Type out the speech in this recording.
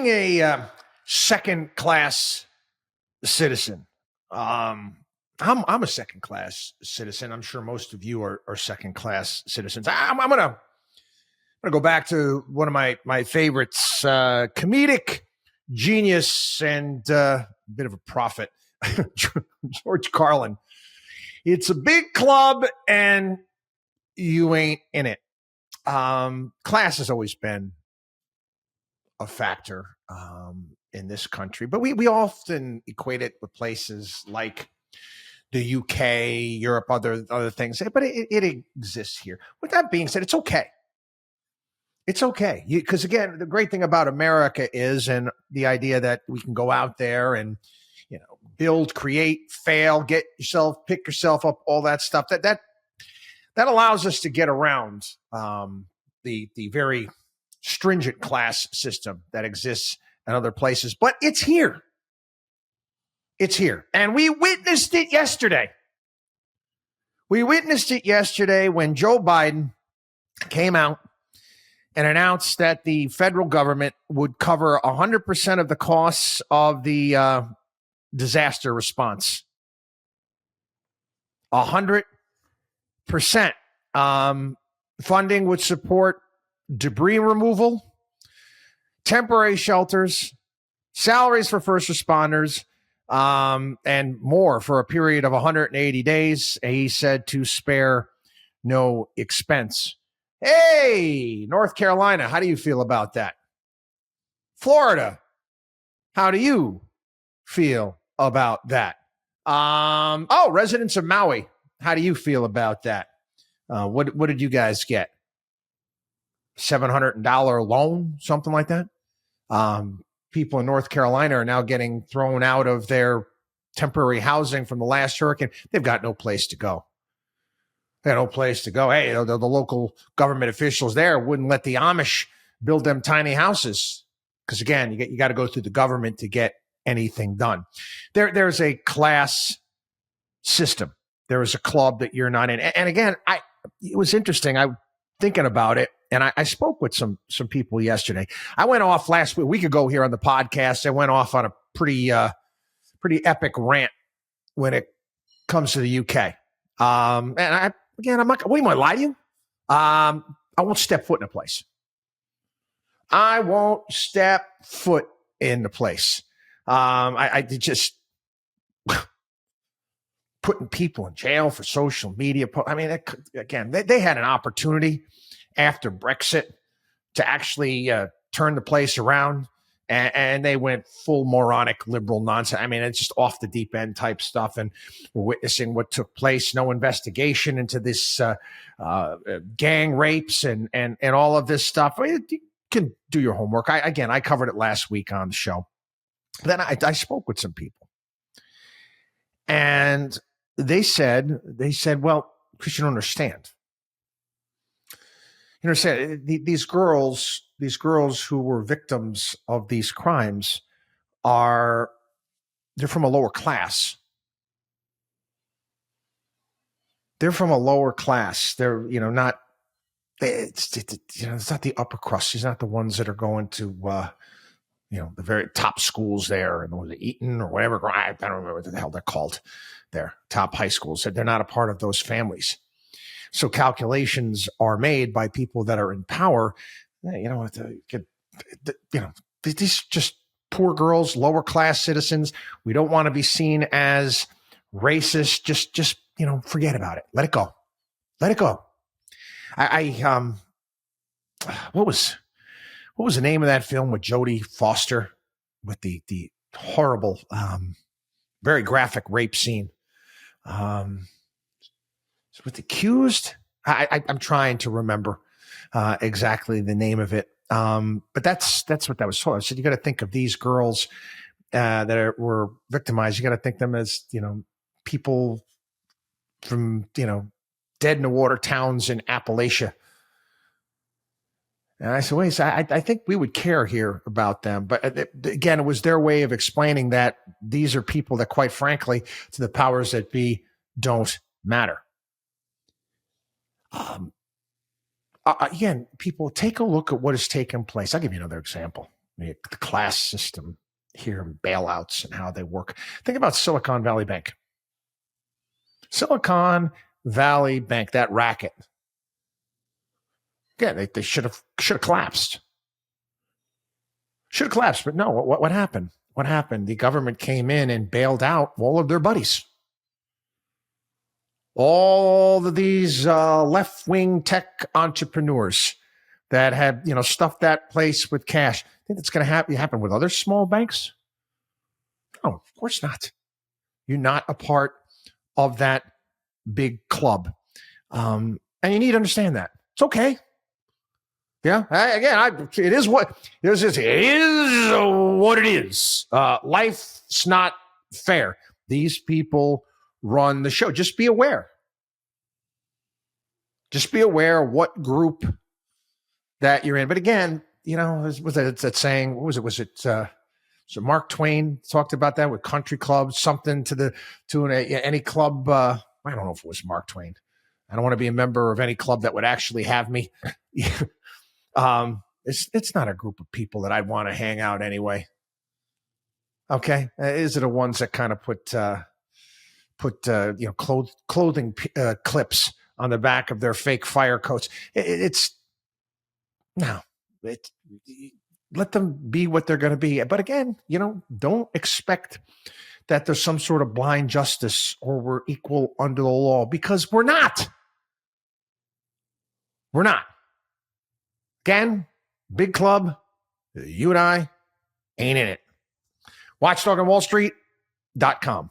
being a second-class citizen, I'm a second-class citizen. I'm sure most of you are second-class citizens. I'm gonna go back to one of my favorites, comedic genius and a bit of a prophet, George Carlin. It's a big club and you ain't in it. Class has always been a factor in this country, but we often equate it with places like the UK, Europe, other things, but it exists here. With that being said, it's okay. It's okay. Because again, the great thing about America is, and the idea that we can go out there and, build, create, fail, pick yourself up, all that stuff, that allows us to get around the very stringent class system that exists in other places. But it's here. It's here. And we witnessed it yesterday. When Joe Biden came out and announced that the federal government would cover 100% of the costs of the disaster response. 100%. Funding would support debris removal, temporary shelters, salaries for first responders, and more for a period of 180 days. He said to spare no expense. Hey, North Carolina, how do you feel about that? Florida, how do you feel about that? Residents of Maui, how do you feel about that? What did you guys get? $700 loan, something like that? People in North Carolina are now getting thrown out of their temporary housing from the last hurricane. They've got no place to go. Hey, the local government officials there wouldn't let the Amish build them tiny houses because, again, you got to go through the government to get anything done. There's a class system. There is a club that you're not in. And again, it was interesting. I thinking about it, and I spoke with some people yesterday. I went off last week ago here on the podcast. I went off on a pretty epic rant when it comes to the UK. I'm not. What do you want to lie to you? I won't step foot in a place. I just putting people in jail for social media. They had an opportunity after Brexit to actually turn the place around, and they went full moronic liberal nonsense. It's just off the deep end type stuff, and we're witnessing what took place. No investigation into this gang rapes and all of this stuff. You can do your homework. I covered it last week on the show. Then I spoke with some people, and they said, well, Chris, you don't understand. You understand, these girls who were victims of these crimes they're from a lower class. They're from a lower class. They're, not, it's not the upper crust. It's not the ones that are going to, the very top schools there, and the Eton or whatever. I don't remember what the hell they're called. Their top high schools. They're not a part of those families. So calculations are made by people that are in power. These just poor girls, lower class citizens. We don't want to be seen as racist. Just forget about it. Let it go. What was the name of that film with Jodie Foster with the horrible, very graphic rape scene? With Accused, I'm trying to remember exactly the name of it. But that's what that was for. I said, you got to think of these girls that were victimized. You got to think them as, people from, dead in the water towns in Appalachia. And I said, wait, I think we would care here about them. But again, it was their way of explaining that these are people that, quite frankly, to the powers that be, don't matter. Again, people, take a look at what has taken place. I'll give you another example. the class system here and bailouts and how they work. Think about Silicon Valley Bank. Silicon Valley Bank, that racket. Yeah, they should have collapsed. Should have collapsed, but no. What happened? What happened? The government came in and bailed out all of their buddies. All of these left-wing tech entrepreneurs that had, stuffed that place with cash. Think that's going to happen with other small banks? No, of course not. You're not a part of that big club. And you need to understand that. It's okay. Yeah. It is what it is. Life's not fair. These people run the show. Just be aware. Just be aware of what group that you're in. But again, was that saying? What was it? Was it? So Mark Twain talked about that with country clubs, something to any club. I don't know if it was Mark Twain. I don't want to be a member of any club that would actually have me. It's not a group of people that I'd want to hang out anyway. Okay, is it the ones that kind of put clothing clips on the back of their fake fire coats? Let them be what they're going to be. But again, don't expect that there's some sort of blind justice or we're equal under the law, because we're not. We're not. Again, big club, you and I ain't in it. Watchdog on Wall Street.com.